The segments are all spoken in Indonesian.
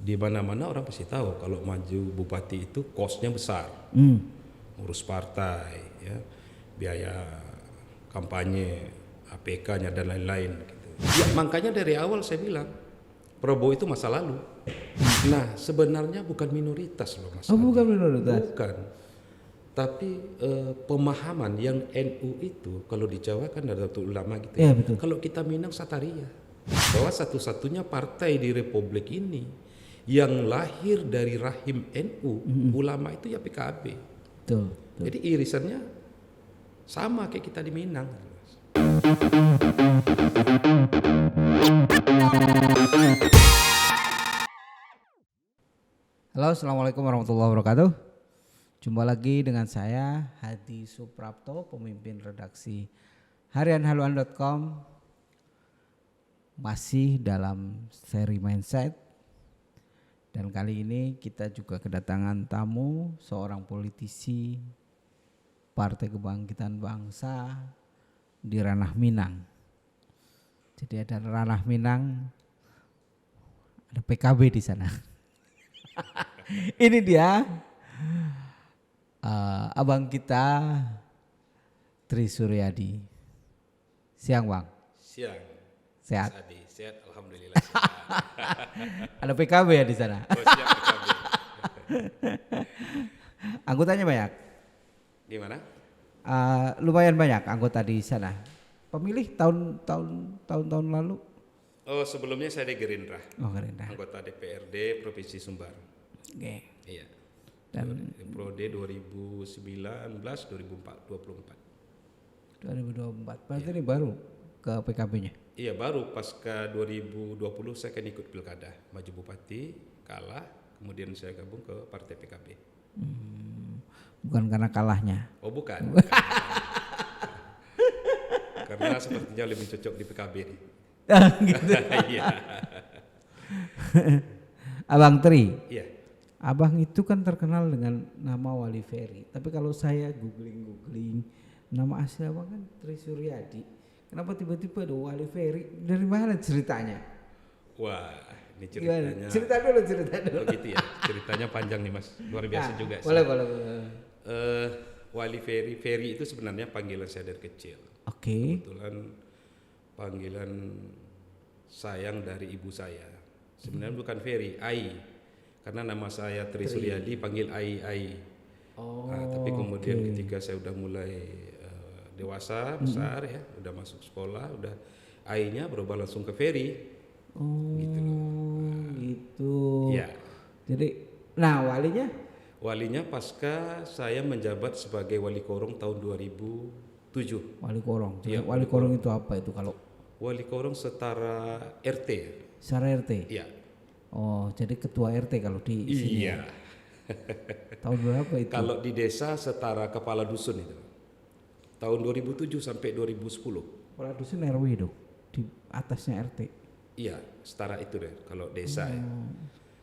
di mana-mana orang pasti tahu kalau maju bupati itu kosnya besar, urus partai, ya, biaya kampanye, APK-nya dan lain-lain. Gitu. Ya, makanya dari awal saya bilang Prabowo itu masa lalu. Nah sebenarnya bukan minoritas loh Mas. Oh bukan minoritas. Bukan. Tapi pemahaman yang NU itu kalau di Jawa kan ada Nahdlatul Ulama gitu ya. Betul. Kalau kita Minang Sataria. Bahwa satu-satunya partai di Republik ini yang lahir dari rahim NU, ulama itu ya PKB. Betul. Jadi irisannya sama kayak kita di Minang. Halo, assalamualaikum warahmatullahi wabarakatuh. Jumpa lagi dengan saya Hadi Suprapto, pemimpin redaksi harianhaluan.com. Masih dalam seri Mindset. Dan kali ini kita juga kedatangan tamu, seorang politisi Partai Kebangkitan Bangsa di ranah Minang. Jadi ada ranah Minang, ada PKB di sana. Ini dia abang kita Tri Suryadi. Siang Bang. Siang. Sehat. Sadi, sehat alhamdulillah. Sehat. Ada PKB ya di sana. Oh, siap PKB. Anggotanya banyak. Di mana? Lumayan banyak anggota di sana. Pemilih tahun lalu. Oh, sebelumnya saya di Gerindra. Oh, Gerindra. Anggota DPRD Provinsi Sumbar. Oke. Iya. Dan Prode 2019-2024. 2024. Berarti ini baru ke PKB-nya. Iya, baru pasca 2020 saya kan ikut pilkada, maju bupati, kalah, kemudian saya gabung ke partai PKB. Bukan karena kalahnya. Oh, bukan. Karena sepertinya lebih cocok di PKB nih. Gitu. Iya. Abang Tri. Iya. Abang itu kan terkenal dengan nama Wali Ferry. Tapi kalau saya googling nama asli abang kan Tri Suryadi. Kenapa tiba-tiba ada Wali Ferry? Dari mana ceritanya? Wah, ini ceritanya. Gimana? Cerita dulu. Oh gitu ya. Ceritanya panjang nih Mas. Luar biasa Nah, juga sih. Boleh. Wali Ferry itu sebenarnya panggilan saya dari kecil. Oke. Kebetulan panggilan sayang dari ibu saya. Sebenarnya bukan Ferry, Ai. Karena nama saya Tri Suryadi panggil Ai. Oh. Tapi kemudian ketika saya udah mulai dewasa, besar ya, udah masuk sekolah, udah Ai-nya berubah langsung ke Ferry. Oh. Gitu. Ya. Jadi, nah walinya? Walinya pasca saya menjabat sebagai wali korong tahun 2007. Wali Korong. Iya, Wali Korong itu apa itu kalau? Wali korong setara RT. Secara RT. Iya. Oh, jadi ketua RT kalau di sini. Iya. Tahun berapa itu? Kalau di desa setara kepala dusun itu. Tahun 2007 sampai 2010. Kepala dusun RW itu di atasnya RT. Iya, setara itu deh kalau desa ya.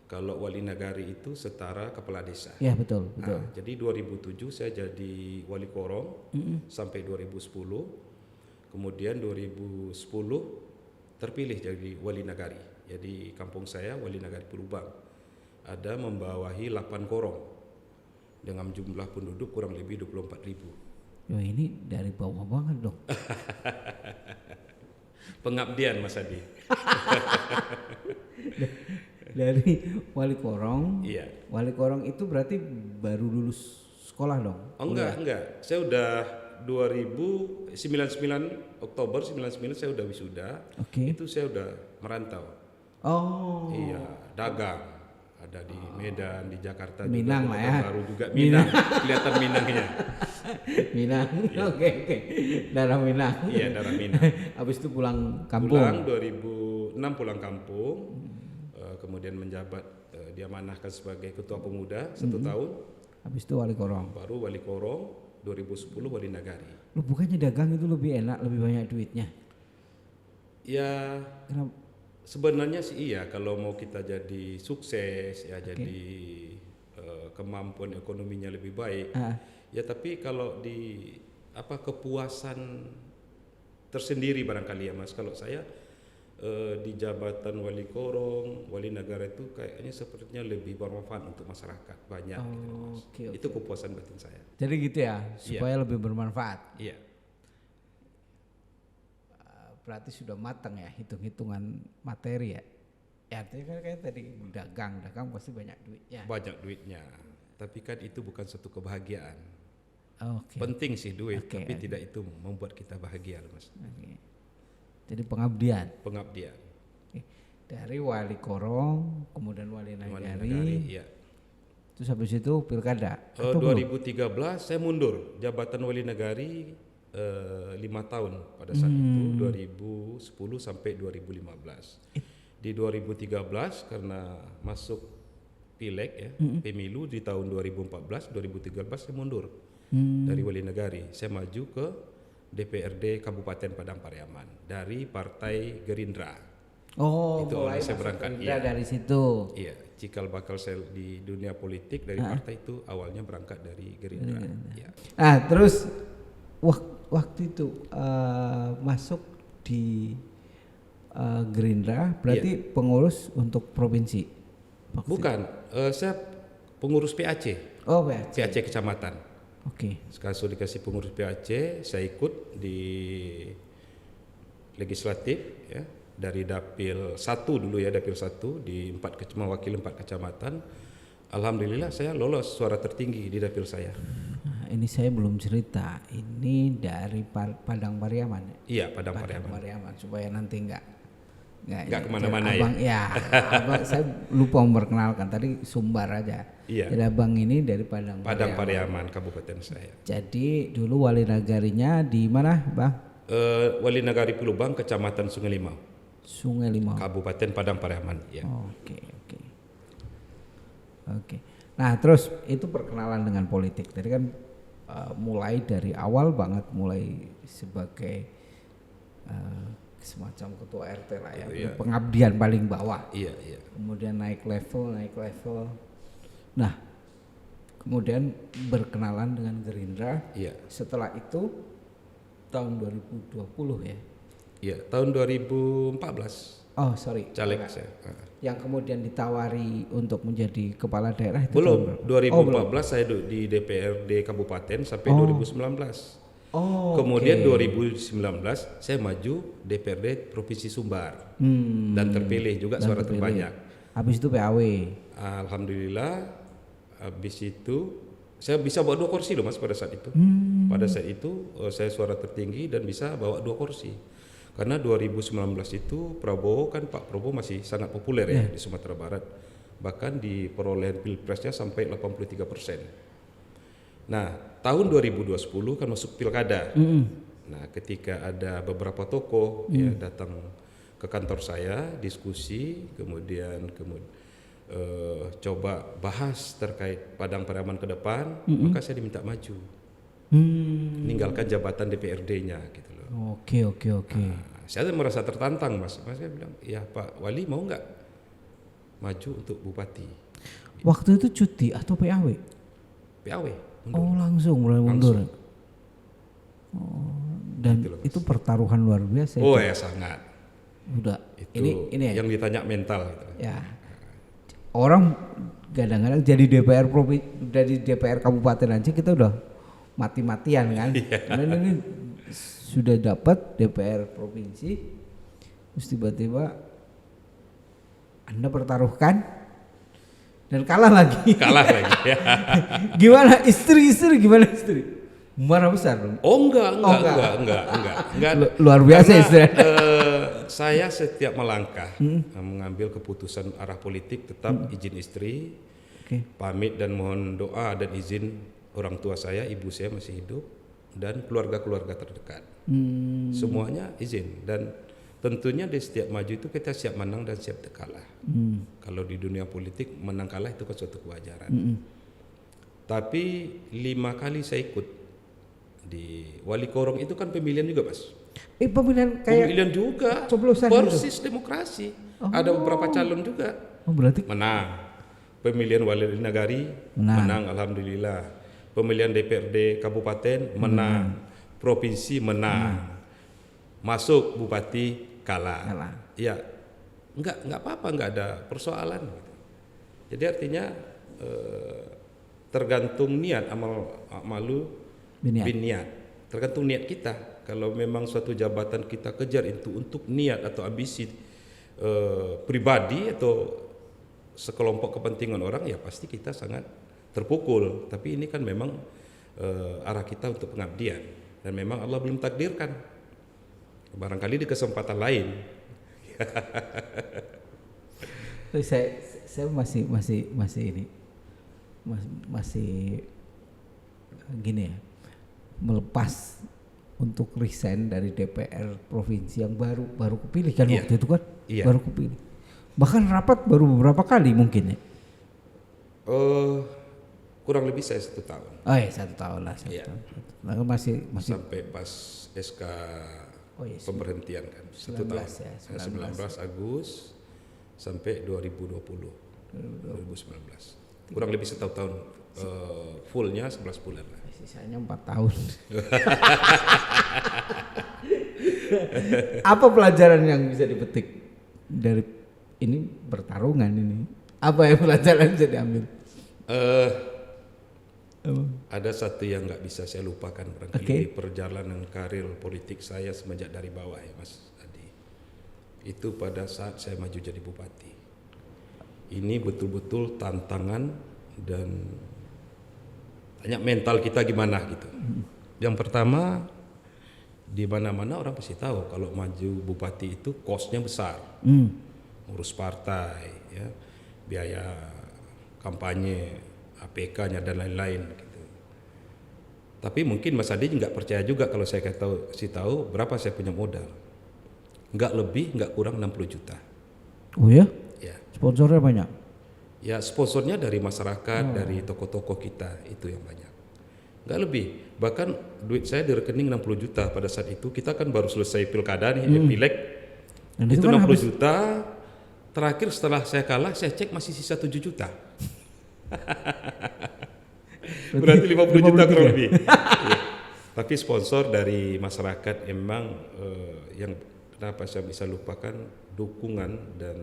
Kalau wali nagari itu setara kepala desa. Iya betul. Nah, jadi 2007 saya jadi wali korong sampai 2010. Kemudian 2010 terpilih jadi wali nagari. Jadi kampung saya wali nagari Pelubang. Ada membawahi 8 korong dengan jumlah penduduk kurang lebih 24.000. Yo ini dari bawah banget dong. Pengabdian Mas Adi. Dari Wali Korong. Iya. Wali Korong itu berarti baru lulus sekolah dong? Oh enggak. Saya udah 99 Oktober 99 saya udah wisuda. Oke. Itu saya udah merantau. Oh. Iya, dagang. Ada di Medan, di Jakarta Minang juga. lah ya. Baru juga Minang. Kelihatan Minangnya. Minang. Oke. Darah Minang. Iya, darah Minang. Habis itu pulang kampung. Pulang 2006 pulang kampung. Kemudian menjabat diamanahkan sebagai ketua pemuda 1 tahun. Habis itu Wali Korong. Baru wali korong 2010 wali nagari. Lu bukannya dagang itu lebih enak, lebih banyak duitnya? Ya, Kenapa? sebenarnya sih iya kalau mau kita jadi sukses ya jadi kemampuan ekonominya lebih baik. Ya tapi kalau di kepuasan tersendiri barangkali ya Mas, kalau saya di jabatan wali korong, wali negara itu kayaknya sepertinya lebih bermanfaat untuk masyarakat banyak. Gitu, Mas. Oke, Itu kepuasan batin saya. Jadi gitu ya, supaya lebih bermanfaat. Iya. Berarti sudah matang ya hitung-hitungan materi ya. Ya artinya kan kayak tadi dagang pasti banyak duitnya. Banyak duitnya. Tapi kan itu bukan suatu kebahagiaan. Oke. Penting sih duit, Oke, tapi tidak itu membuat kita bahagia, Mas. Oke. Jadi pengabdian. Pengabdian. Oke. Dari wali korong, kemudian wali Wali nagari, Nagari, iya. terus habis itu pilkada. Atau 2013 saya mundur jabatan wali nagari 5 tahun pada saat itu 2010 sampai 2015. Di 2013 karena masuk pileg ya, pemilu di tahun 2014, 2013 saya mundur dari wali nagari. Saya maju ke DPRD Kabupaten Padang Pariaman dari Partai Gerindra. Oh, Itu mulai saya masuk berangkat, Gerindra iya. dari situ. Iya, cikal bakal saya di dunia politik dari partai itu awalnya berangkat dari Gerindra. Iya. Nah, terus waktu itu masuk di Gerindra, berarti pengurus untuk provinsi. Bukan, saya pengurus PAC, Oh, ya. PAC kecamatan. Oke. Sekarang sudah dikasih pengurus PAC, saya ikut di legislatif ya, dari dapil 1 dulu ya, dapil 1 di 4 mewakili 4 kecamatan. Alhamdulillah saya lolos suara tertinggi di dapil saya. Nah, ini saya belum cerita. Ini dari Padang Pariaman ya? Iya, Padang Padang Pariaman. Pariaman, supaya nanti enggak kemana-mana ya. Abang, ya. Abang, saya lupa memperkenalkan tadi Sumbar aja. Iya. Jadi abang ini dari Padang Pariaman kabupaten saya. Jadi dulu wali nagarinya di mana, Bang? Wali Nagari Pilubang, Kecamatan Sungai Limau, Sungai Limau. Kabupaten Padang Pariaman. Ya. Oke. Nah, terus itu perkenalan dengan politik. Tadi kan mulai dari awal banget, mulai sebagai semacam ketua RT lah ya, Iya. pengabdian paling bawah. Iya. Kemudian naik level. Nah, kemudian berkenalan dengan Gerindra. Iya. Setelah itu tahun 2020 ya. Iya, tahun 2014 Oh, sorry. caleg saya. Yang kemudian ditawari untuk menjadi kepala daerah itu Belum, tahun 2014 saya di DPRD Kabupaten sampai 2019. Oh, Kemudian 2019 saya maju DPRD Provinsi Sumbar dan terpilih juga suara terbanyak. Habis itu PAW. Alhamdulillah, habis itu saya bisa bawa 2 kursi loh Mas pada saat itu. Pada saat itu saya suara tertinggi dan bisa bawa 2 kursi. Karena 2019 itu Pak Prabowo masih sangat populer ya di Sumatera Barat. Bahkan di perolehan pilpresnya sampai 83%. Nah, tahun 2020 kan masuk pilkada. Nah, ketika ada beberapa tokoh ya datang ke kantor saya, diskusi, kemudian coba bahas terkait Padang Pariaman ke depan, maka saya diminta maju. Meninggalkan jabatan DPRD-nya gitu loh. Oke. Nah, saya merasa tertantang Mas. Saya bilang, "Ya Pak Wali mau nggak maju untuk bupati?" Waktu itu cuti atau PAW? PAW. Oh, langsung mulai mundur. Oh, dan itu pertaruhan luar biasa. Oh itu. ya sangat. Udah. Itu Ini ya. yang ditanya mental gitu. Ya. Orang kadang-kadang jadi DPR dari DPR kabupaten aja kita udah mati-matian kan. Karena ini sudah dapat DPR provinsi, terus tiba-tiba Anda pertaruhkan dan kalah lagi. Kalah lagi. Ya. Gimana istri? Marah besar dong. Oh enggak. Luar biasa istri. Saya setiap melangkah mengambil keputusan arah politik tetap izin istri, pamit dan mohon doa dan izin orang tua saya, ibu saya masih hidup dan keluarga-keluarga terdekat. Semuanya izin dan tentunya di setiap maju itu kita siap menang dan siap kalah. Kalau di dunia politik menang kalah itu kan suatu kewajaran. Tapi 5 kali saya ikut di wali korong itu kan pemilihan juga Mas. Pemilihan juga. Persis demokrasi. Ada beberapa calon juga. Oh, berarti menang. Pemilihan wali nagari menang alhamdulillah. Pemilihan DPRD kabupaten menang. Provinsi menang. Masuk bupati kalah. Ya, nggak apa-apa, nggak ada persoalan. Jadi artinya tergantung niat, amalu bin niat. Tergantung niat kita. Kalau memang suatu jabatan kita kejar itu untuk niat atau ambisi pribadi atau sekelompok kepentingan orang, ya pasti kita sangat terpukul. Tapi ini kan memang arah kita untuk pengabdian, dan memang Allah belum takdirkan. Barangkali di kesempatan lain. Saya masih ini masih gini ya, melepas untuk resign dari DPR provinsi yang baru kepilih kan waktu itu kan, baru kepilih. Bahkan rapat baru beberapa kali mungkin ya. Kurang lebih saya 1 tahun. Oh ya 1 tahun lah. Nah, masih sampai pas SK pemberhentian kan 1 tahun. Ya, 19 Agustus sampai 2019. Kurang lebih 1 tahun, fullnya 11 bulan lah. Sisanya 4 tahun. Apa pelajaran yang bisa dipetik dari ini pertarungan ini? Apa yang pelajaran bisa diambil? Ada satu yang nggak bisa saya lupakan barangkali perjalanan karir politik saya semenjak dari bawah ya Mas Adi. Itu pada saat saya maju jadi bupati. Ini betul-betul tantangan dan tanya mental kita gimana gitu. Yang pertama, di mana-mana orang pasti tahu kalau maju bupati itu kosnya besar. Urus partai, ya, biaya kampanye, APK-nya dan lain-lain gitu. Tapi mungkin Mas Adi nggak percaya juga kalau saya kasih tahu berapa saya punya modal. Nggak lebih, nggak kurang 60 juta. Oh ya? Ya. Sponsornya banyak? Ya, sponsornya dari masyarakat, dari tokoh-tokoh kita, itu yang banyak. Nggak lebih. Bahkan duit saya di rekening 60 juta pada saat itu. Kita kan baru selesai pilkada nih, pileg. Dan itu kan 60 juta. Terakhir setelah saya kalah, saya cek masih sisa 7 juta. Berarti 50 juta kurang lebih. Ya. Tapi sponsor dari masyarakat emang yang kenapa saya bisa lupakan, dukungan dan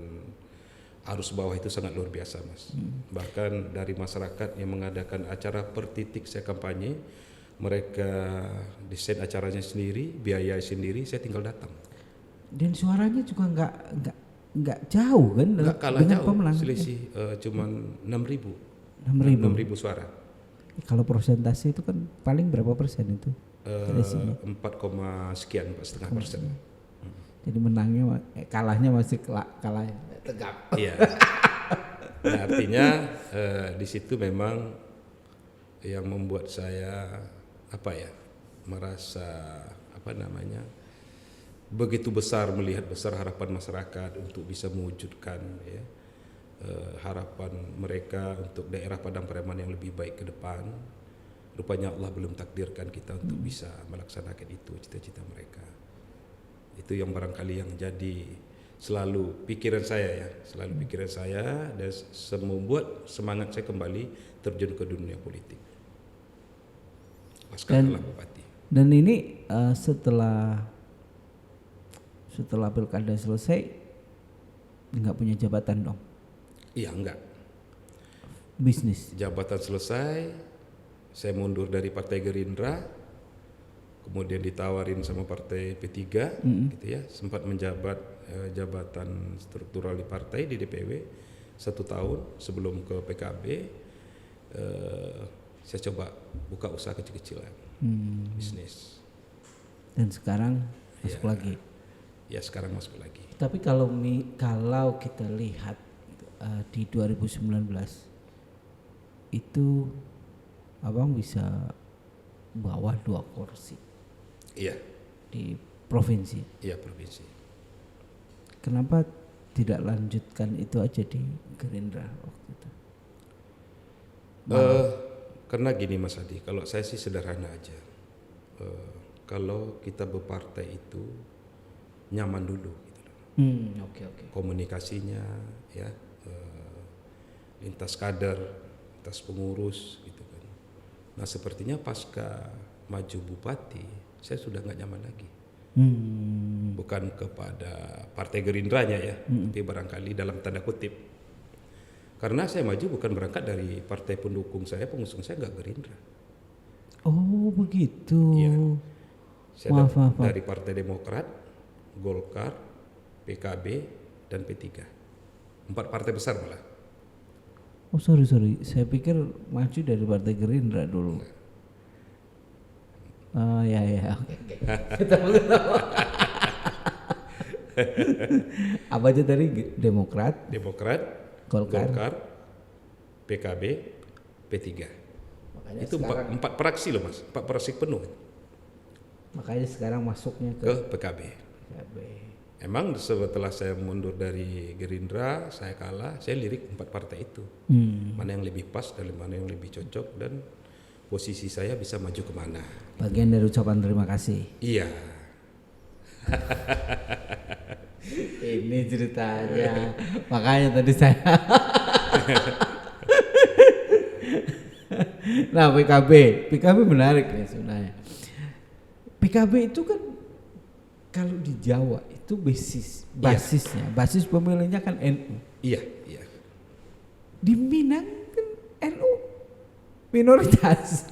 arus bawah itu sangat luar biasa Mas. Bahkan dari masyarakat yang mengadakan acara per titik saya kampanye, mereka desain acaranya sendiri, biaya sendiri, saya tinggal datang. Dan suaranya juga nggak jauh kan? Nggak kalah dengan jauh, pemenang. selisih cuman 6.000 suara. Kalau persentase itu kan paling berapa persen itu? 4, sekian, 4,5%. Jadi menangnya, kalahnya masih kalah tegap. Iya. Nah, artinya di situ memang yang membuat saya merasa begitu besar, melihat besar harapan masyarakat untuk bisa mewujudkan ya, harapan mereka untuk daerah Padang Pariaman yang lebih baik ke depan. Rupanya Allah belum takdirkan kita untuk bisa melaksanakan itu, cita-cita mereka. Itu yang barangkali yang jadi selalu pikiran saya dan membuat semangat saya kembali terjun ke dunia politik. Pasca kalah bupati. Dan ini setelah pilkada selesai nggak punya jabatan dong? Iya, enggak. Bisnis. Jabatan selesai, saya mundur dari Partai Gerindra, kemudian ditawarin sama Partai P3, gitu ya, sempat menjabat jabatan struktural di partai di DPW 1 tahun sebelum ke PKB. Saya coba buka usaha kecil-kecilan, bisnis. Dan sekarang masuk lagi. Ya, sekarang masuk lagi. Tapi kalau kita lihat di 2019 itu Abang bisa bawa 2 kursi. Iya. Di provinsi. Iya, provinsi. Kenapa tidak lanjutkan itu aja di Gerindra waktu itu? Karena gini Mas Adi, kalau saya sih sederhana aja. Kalau kita berpartai itu nyaman dulu gitu. Okay. Komunikasinya ya, lintas kader, lintas pengurus gitu kan. Nah, sepertinya pasca maju bupati saya sudah nggak nyaman lagi. bukan kepada Partai Gerindranya ya, tapi barangkali dalam tanda kutip. Karena saya maju bukan berangkat dari partai pendukung saya, pengusung saya nggak Gerindra. Oh begitu. Iya. Saya Maaf. dari Partai Demokrat, Golkar, PKB, dan P3. 4 partai besar malah. Oh sorry, saya pikir maju dari Partai Gerindra dulu. Oh ya, oke. Kita mengenal. Apa aja tadi? Demokrat, Golkar, PKB, P3. Makanya Itu sekarang, 4 fraksi loh mas, 4 fraksi penuh makanya sekarang masuknya ke PKB. Emang setelah saya mundur dari Gerindra, saya kalah, saya lirik 4 partai itu. Mana yang lebih pas dan mana yang lebih cocok dan posisi saya bisa maju kemana. Bagian dari ucapan terima kasih. Iya. Ini ceritanya. Makanya tadi saya. Nah PKB menarik nih sebenarnya. PKB itu kan kalau di Jawa itu basisnya, basis pemilihnya kan NU. Iya. Di Minang kan NU minoritas.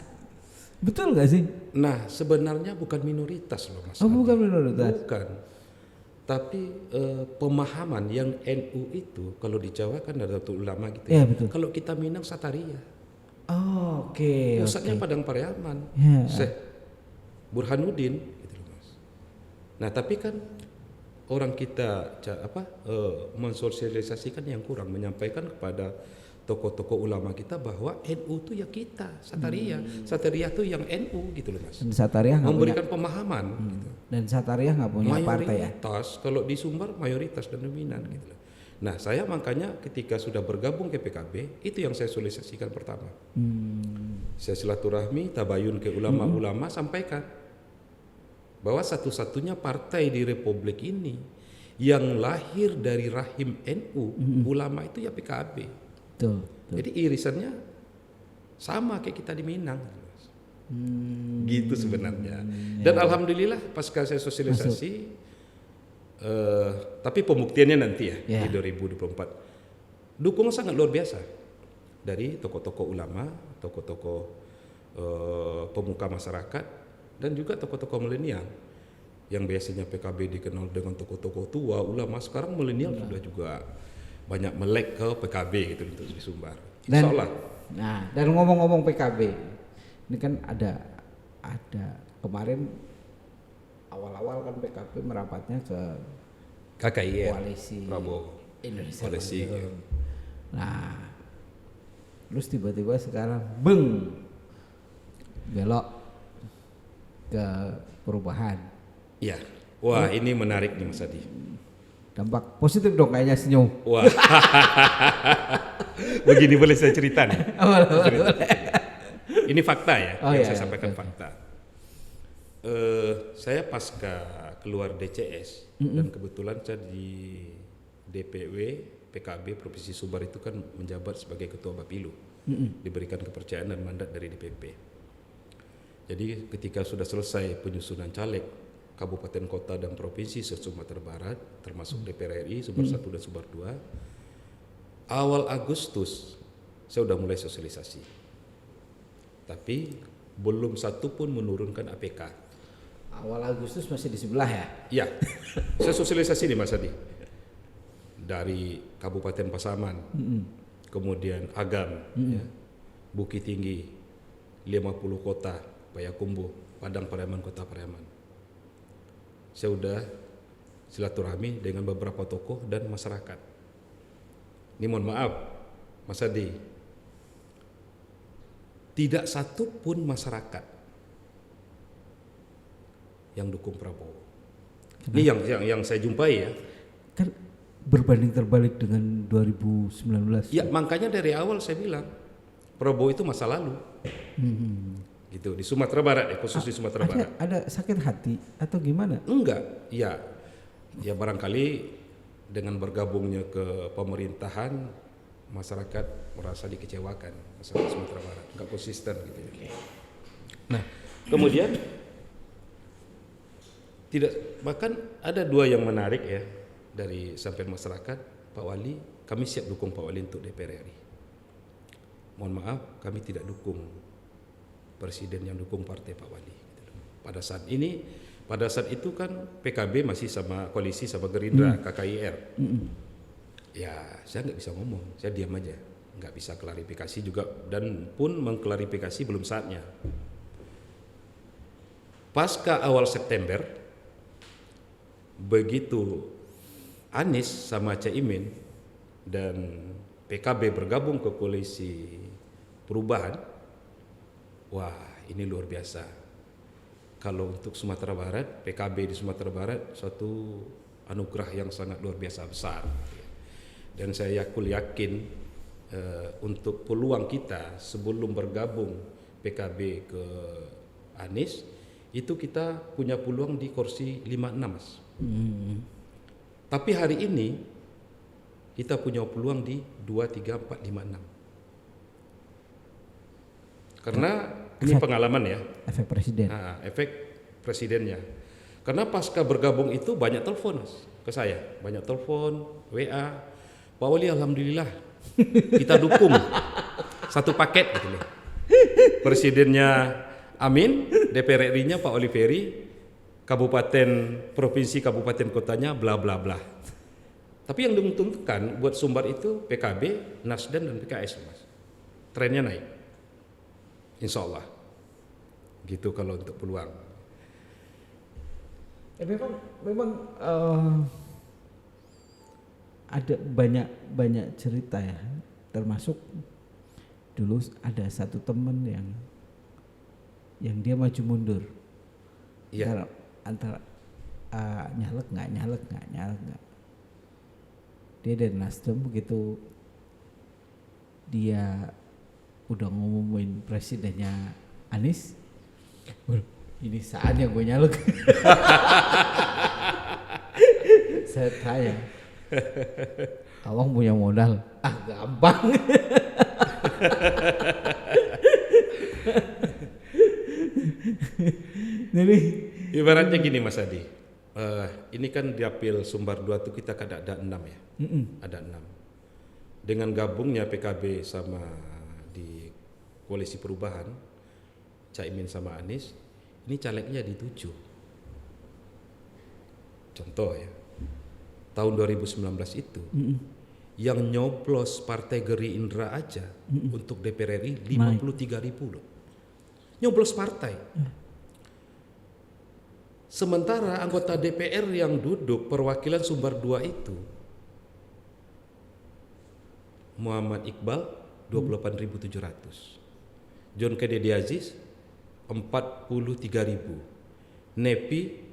Betul nggak sih? Nah sebenarnya bukan minoritas loh mas. Oh bukan minoritas. Bukan. Tapi pemahaman yang NU itu kalau di Jawa kan ada Nahdlatul Ulama gitu ya. Betul. Kalau kita Minang Sataria. Oh, oke. Pusatnya Padang Pariaman. Ya. Syekh Burhanuddin gitu loh mas. Nah tapi kan orang kita mensosialisasikan yang kurang, menyampaikan kepada tokoh-tokoh ulama kita bahwa NU itu ya kita, Sataria itu yang NU gitu loh mas. Dan Sataria memberikan pemahaman. Gitu. Dan Sataria nggak punya partai ya. Mayoritas kalau di Sumbar mayoritas dan dominan gitu loh. Nah saya makanya ketika sudah bergabung ke PKB itu yang saya sosialisasikan pertama. Saya silaturahmi, tabayun ke ulama-ulama, sampaikan bahwa satu-satunya partai di Republik ini yang lahir dari rahim NU, ulama itu ya PKB. Betul. Jadi irisannya sama kayak kita di Minang. Gitu sebenarnya. Dan alhamdulillah pasca saya sosialisasi, tapi pembuktiannya nanti ya di 2024. Dukungan sangat luar biasa dari tokoh-tokoh ulama, tokoh-tokoh pemuka masyarakat, dan juga tokoh-tokoh milenial yang biasanya PKB dikenal dengan tokoh-tokoh tua, ulama, sekarang milenial sudah juga banyak melek ke PKB gitu untuk di Sumbar. Insya Allah. Nah, dan ngomong-ngomong PKB, ini kan ada kemarin awal-awal kan PKB merapatnya ke KKI koalisi Prabowo Indonesia koalisi. Nah, terus tiba-tiba sekarang belok ke perubahan. Iya. Wah, ini menarik nih Mas Adi. Dampak positif dong kayaknya senyum. Wah. Begini boleh saya cerita nih. Ini fakta ya, yang saya sampaikan fakta. Saya pasca keluar DCS dan kebetulan saya di DPW PKB Provinsi Sumbar itu kan menjabat sebagai ketua Bapilu, diberikan kepercayaan dan mandat dari DPP. Jadi ketika sudah selesai penyusunan caleg kabupaten kota dan provinsi se-Sumatera Barat termasuk DPR RI Sumbar 1 dan Sumbar 2, awal Agustus saya sudah mulai sosialisasi, tapi belum satu pun menurunkan APK. Awal Agustus masih di sebelah ya? Ya, saya sosialisasi nih Mas Adi. Dari Kabupaten Pasaman, kemudian Agam, ya, Bukit Tinggi, 50 kota, Payakumbuh, Padang Pariaman, Kota Pariaman. Saya sudah silaturahmi dengan beberapa tokoh dan masyarakat. Ini mohon maaf, Mas Adi, tidak satu pun masyarakat yang dukung Prabowo. Ini yang saya jumpai ya. Kan berbanding terbalik dengan 2019. Ya makanya dari awal saya bilang Prabowo itu masa lalu. Gitu di Sumatera Barat ya, khusus di Sumatera Barat. Ada sakit hati atau gimana? Enggak, ya barangkali dengan bergabungnya ke pemerintahan masyarakat merasa dikecewakan, masyarakat Sumatera Barat enggak konsisten gitu ya. Nah kemudian Tidak, bahkan ada dua yang menarik ya dari sampai masyarakat. Pak Wali, kami siap dukung Pak Wali untuk DPR RI. Mohon maaf, kami tidak dukung presiden yang dukung partai Pak Wali. Pada saat itu kan PKB masih sama koalisi sama Gerindra, KKIR. Ya, saya nggak bisa ngomong, saya diam aja, nggak bisa klarifikasi juga, dan pun mengklarifikasi belum saatnya. Pasca awal September, begitu Anies sama Caimin dan PKB bergabung ke koalisi perubahan, wah ini luar biasa. Kalau untuk Sumatera Barat, PKB di Sumatera Barat suatu anugerah yang sangat luar biasa besar. Dan saya yakin untuk peluang kita sebelum bergabung PKB ke Anies, itu kita punya peluang di kursi 56, Mas. Tapi hari ini kita punya peluang di 2, 3, 4, 5, 6. Karena ini pengalaman ya. Efek presiden. Efek presidennya. Karena pasca bergabung itu banyak telepon, Mas, ke saya. Banyak telepon, WA. Pak Wali, alhamdulillah kita dukung satu paket gitu loh. Presidennya Amin, DPR RI-nya Pak Oliveri, kabupaten, provinsi, kabupaten kotanya bla bla bla. Tapi yang diuntungkan buat Sumbar itu PKB, Nasdem dan PKS, Mas. Trennya naik. Insya Allah. Gitu kalau untuk peluang. Memang ada banyak cerita ya, termasuk dulu ada satu teman yang dia maju mundur. Iya. Antara nyalek nggak. Dia dari Nasdem, begitu dia udah ngumumin presidennya Anies, ini saatnya gue nyalek. Saya tanya, abang punya modal? Gampang. Jadi ibaratnya gini Mas Adi, ini kan di Dapil Sumbar 2 tuh kita kan ada 6 ya, ada 6. Dengan gabungnya PKB sama di koalisi perubahan, Caimin sama Anies, ini calegnya di 7. Contoh ya, tahun 2019 itu, yang nyoblos Partai Gerindra aja untuk DPR RI 53.000 loh, nyoblos partai. Sementara anggota DPR yang duduk perwakilan Sumbar 2 itu Muhammad Iqbal 28.700, John Kennedy Aziz 43.000, Nepi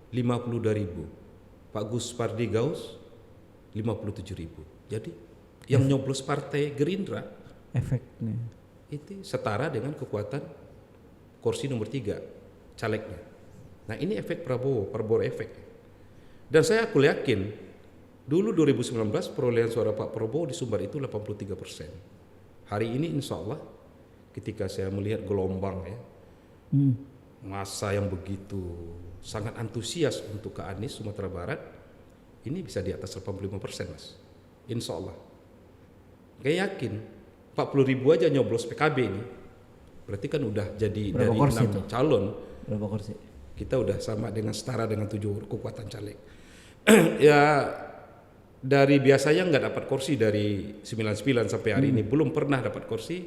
52.000, Pak Gus Pardi Gaus 57.000. Jadi yang nyoblos Partai Gerindra efeknya itu setara dengan kekuatan kursi nomor 3 calegnya. Nah ini efek Prabowo efek. Dan aku yakin dulu 2019 perolehan suara Pak Prabowo di Sumbar itu 83%. Hari ini insya Allah ketika saya melihat gelombang ya, masa yang begitu sangat antusias untuk ke Anies Sumatera Barat, ini bisa di atas 85%, Mas. Insya Allah. Kayak yakin 40.000 aja nyoblos PKB ini, berarti kan udah jadi berapa dari 6 calon. Berapa kursi? Kita udah sama dengan setara dengan 7 kekuatan caleg. Ya dari biasanya nggak dapat kursi dari 99 sampai hari ini belum pernah dapat kursi,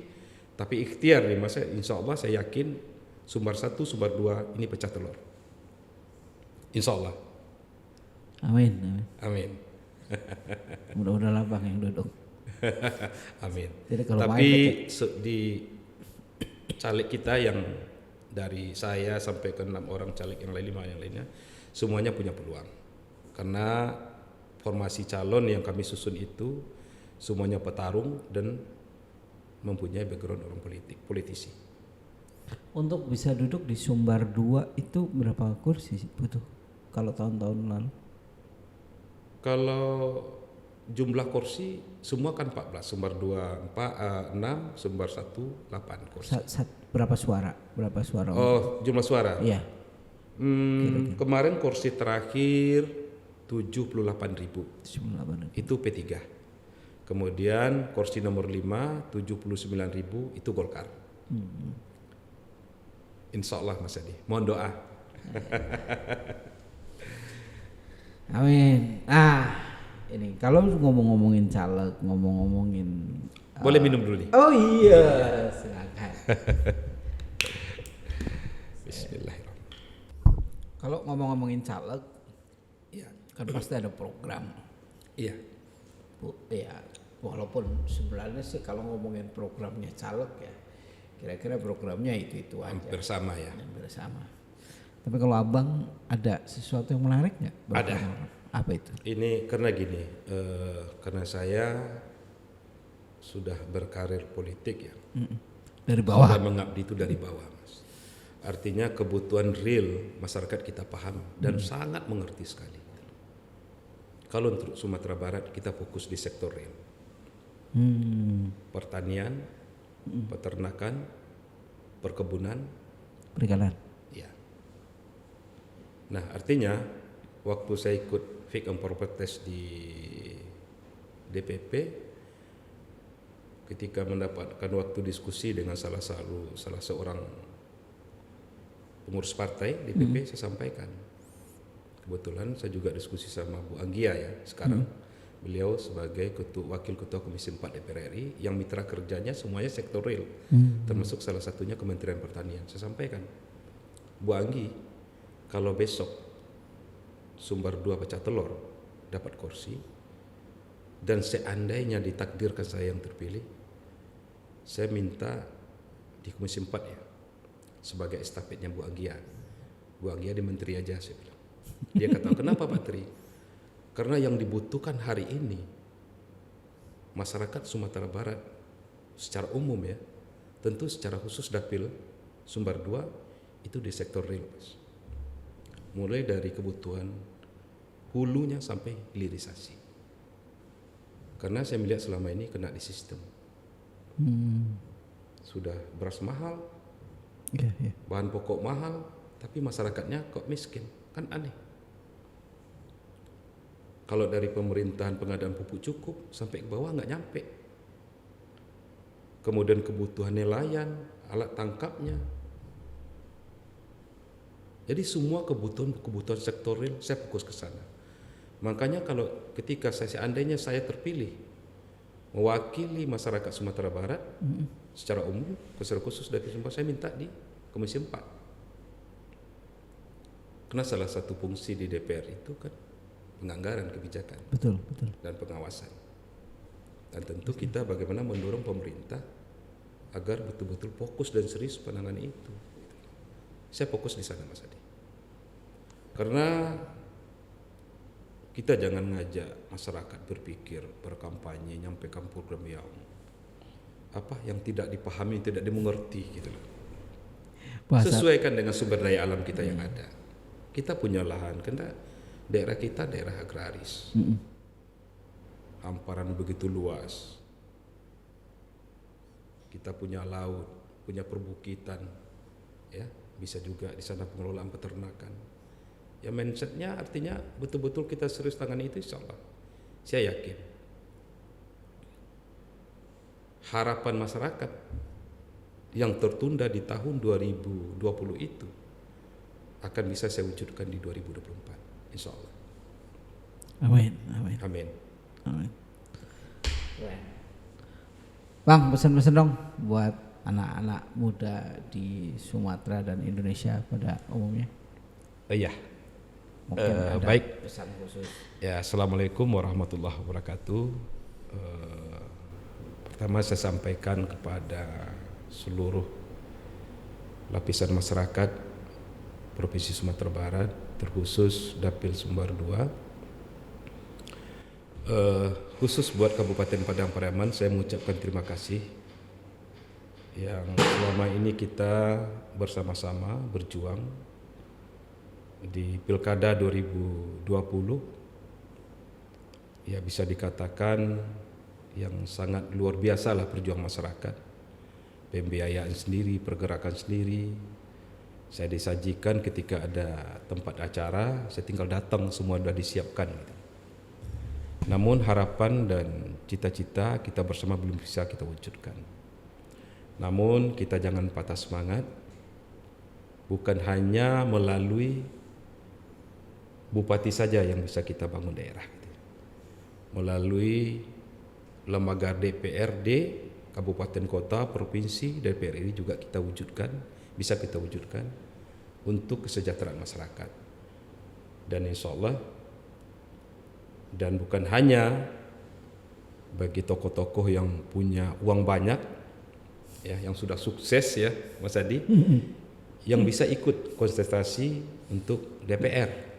tapi ikhtiar nih Mas, insya Allah saya yakin Sumbar 1, Sumbar 2 ini pecah telur. Insya Allah. Amin. Amin. Mudah-mudahan abang yang duduk. Amin. Jadi kalau tapi di caleg kita yang dari saya sampai ke 6 orang caleg yang lain, 5 yang lainnya, semuanya punya peluang. Karena formasi calon yang kami susun itu semuanya petarung dan mempunyai background orang politisi. Untuk bisa duduk di Sumbar 2 itu berapa kursi sih butuh kalau tahun-tahun lalu? Kalau jumlah kursi semua kan 14, Sumbar 2 6, Sumbar 1 8 kursi. Berapa suara? Oh, jumlah suara. Iya. Kemarin kursi terakhir 78.000 98. itu P3. Kemudian kursi nomor 5 79.000 itu Golkar. Insya Allah Mas Adi, mohon doa. Amin. Ini kalau ngomongin caleg, ngomongin Boleh minum dulu nih. Oh iya, silakan. Bismillahirrahmanirrahim. Kalau ngomongin caleg, Iya, kan pasti ada program. iya. Ya, walaupun sebenarnya sih kalau ngomongin programnya caleg ya, kira-kira programnya itu aja. Hampir sama ya. Hampir sama. Tapi kalau abang ada sesuatu yang menarik nggak? Ada. Apa itu? Ini karena gini, karena saya sudah berkarir politik ya. Dari bawah. Sudah mengabdi itu dari bawah, Mas. Artinya kebutuhan real masyarakat kita paham dan sangat mengerti sekali. Kalau untuk Sumatera Barat kita fokus di sektor real. Pertanian, peternakan, perkebunan, Perikanan. ya. Nah, artinya waktu saya ikut fit and proper test di DPP, ketika mendapatkan waktu diskusi dengan salah seorang pengurus partai DPP, saya sampaikan. Kebetulan saya juga diskusi sama Bu Anggia ya sekarang. Beliau sebagai wakil ketua Komisi 4 DPR RI yang mitra kerjanya semuanya sektor real, termasuk salah satunya Kementerian Pertanian. Saya sampaikan, Bu Anggi, kalau besok Sumber 2 pecah telur dapat kursi dan seandainya ditakdirkan saya yang terpilih, saya minta di Komisi 4 ya sebagai estafetnya Bu Anggia. Bu Anggia di menteri aja, saya bilang. Dia kata, kenapa Pak Tri? Karena yang dibutuhkan hari ini masyarakat Sumatera Barat secara umum ya, tentu secara khusus dapil Sumber 2 itu di sektor real, Mas. Mulai dari kebutuhan hulunya sampai hilirisasi. Karena saya melihat selama ini kena di sistem. Sudah beras mahal, bahan pokok mahal, tapi masyarakatnya kok miskin, kan aneh. Kalau dari pemerintahan pengadaan pupuk cukup sampai ke bawah nggak nyampe. Kemudian kebutuhan nelayan, alat tangkapnya. Jadi semua kebutuhan sektor real saya fokus ke sana. Makanya kalau ketika seandainya saya terpilih mewakili masyarakat Sumatera Barat secara umum, secara khusus dari Sumpah, saya minta di Komisi 4. Karena salah satu fungsi di DPR itu kan penganggaran kebijakan, Betul. dan pengawasan. Dan tentu kita bagaimana mendorong pemerintah agar betul-betul fokus dan serius penanganan itu. Saya fokus di sana, Mas Adi. Karena kita jangan ngajak masyarakat berpikir, berkampanye, nyampaikan program yang tidak dipahami, tidak dimengerti gitu loh. Sesuaikan dengan sumber daya alam kita yang ada. Kita punya lahan, karena daerah kita daerah agraris. Hamparan begitu luas. Kita punya laut, punya perbukitan, ya, bisa juga di sana pengelolaan peternakan. Ya, mindsetnya artinya betul-betul kita serius tangani itu, insya Allah. Saya yakin harapan masyarakat yang tertunda di tahun 2020 itu akan bisa saya wujudkan di 2024, insya Allah. Amin. Bang, pesan-pesan dong buat anak-anak muda di Sumatera dan Indonesia pada umumnya. Iya. Mungkin ada baik. pesan khusus. Ya, assalamualaikum warahmatullahi wabarakatuh. Pertama saya sampaikan kepada seluruh lapisan masyarakat Provinsi Sumatera Barat, terkhusus Dapil Sumber 2. Khusus buat Kabupaten Padang Pariaman, saya mengucapkan terima kasih yang selama ini kita bersama-sama berjuang di Pilkada 2020. Ya, bisa dikatakan yang sangat luar biasa lah perjuangan masyarakat, pembiayaan sendiri, pergerakan sendiri, Saya disajikan ketika ada tempat acara, saya tinggal datang, semua sudah disiapkan gitu. Namun harapan dan cita-cita kita bersama belum bisa kita wujudkan. Namun kita jangan patah semangat. Bukan hanya melalui bupati saja yang bisa kita bangun daerah gitu. Melalui lembaga DPRD, kabupaten kota, provinsi, DPR ini juga kita wujudkan, bisa kita wujudkan untuk kesejahteraan masyarakat. Dan insya Allah, dan bukan hanya bagi tokoh-tokoh yang punya uang banyak, ya, yang sudah sukses ya Mas Adi, yang bisa ikut kontestasi untuk DPR.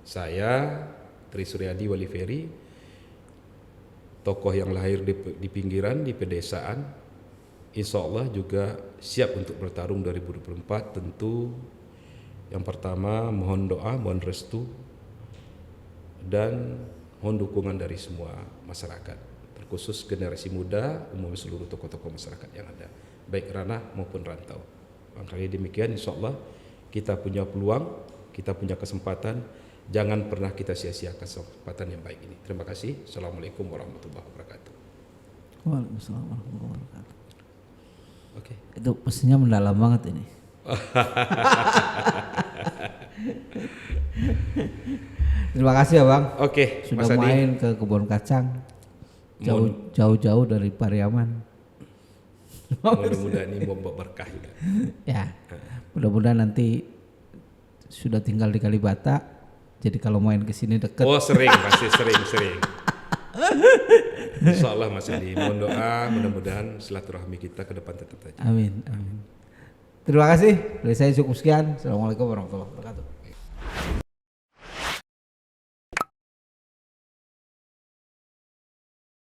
Saya Tri Suryadi Wali Ferry, tokoh yang lahir di pinggiran, di pedesaan, insya Allah juga siap untuk bertarung 2024. Tentu yang pertama mohon doa, mohon restu, dan mohon dukungan dari semua masyarakat, terkhusus generasi muda, umumnya seluruh tokoh-tokoh masyarakat yang ada, baik ranah maupun rantau. Makanya demikian, insya Allah kita punya peluang, kita punya kesempatan. Jangan pernah kita sia-siakan kesempatan yang baik ini. Terima kasih. Assalamualaikum warahmatullahi wabarakatuh. Waalaikumsalam warahmatullahi wabarakatuh. Oke. Itu pesannya mendalam banget ini. Terima kasih ya Bang. Oke, sudah Mas Adi. main ke kebun kacang jauh-jauh dari Pariaman. Mudah-mudahan ini membawa berkah juga. Ya, mudah-mudahan nanti sudah tinggal di Kalibata. Jadi kalau main ke sini deket. Oh sering, pasti sering. Insya Allah Mas Adi, mohon doa, mudah-mudahan silaturahmi kita ke depan tetap tajam. Amin. Terima kasih. Dari saya cukup sekian. Assalamualaikum warahmatullahi wabarakatuh.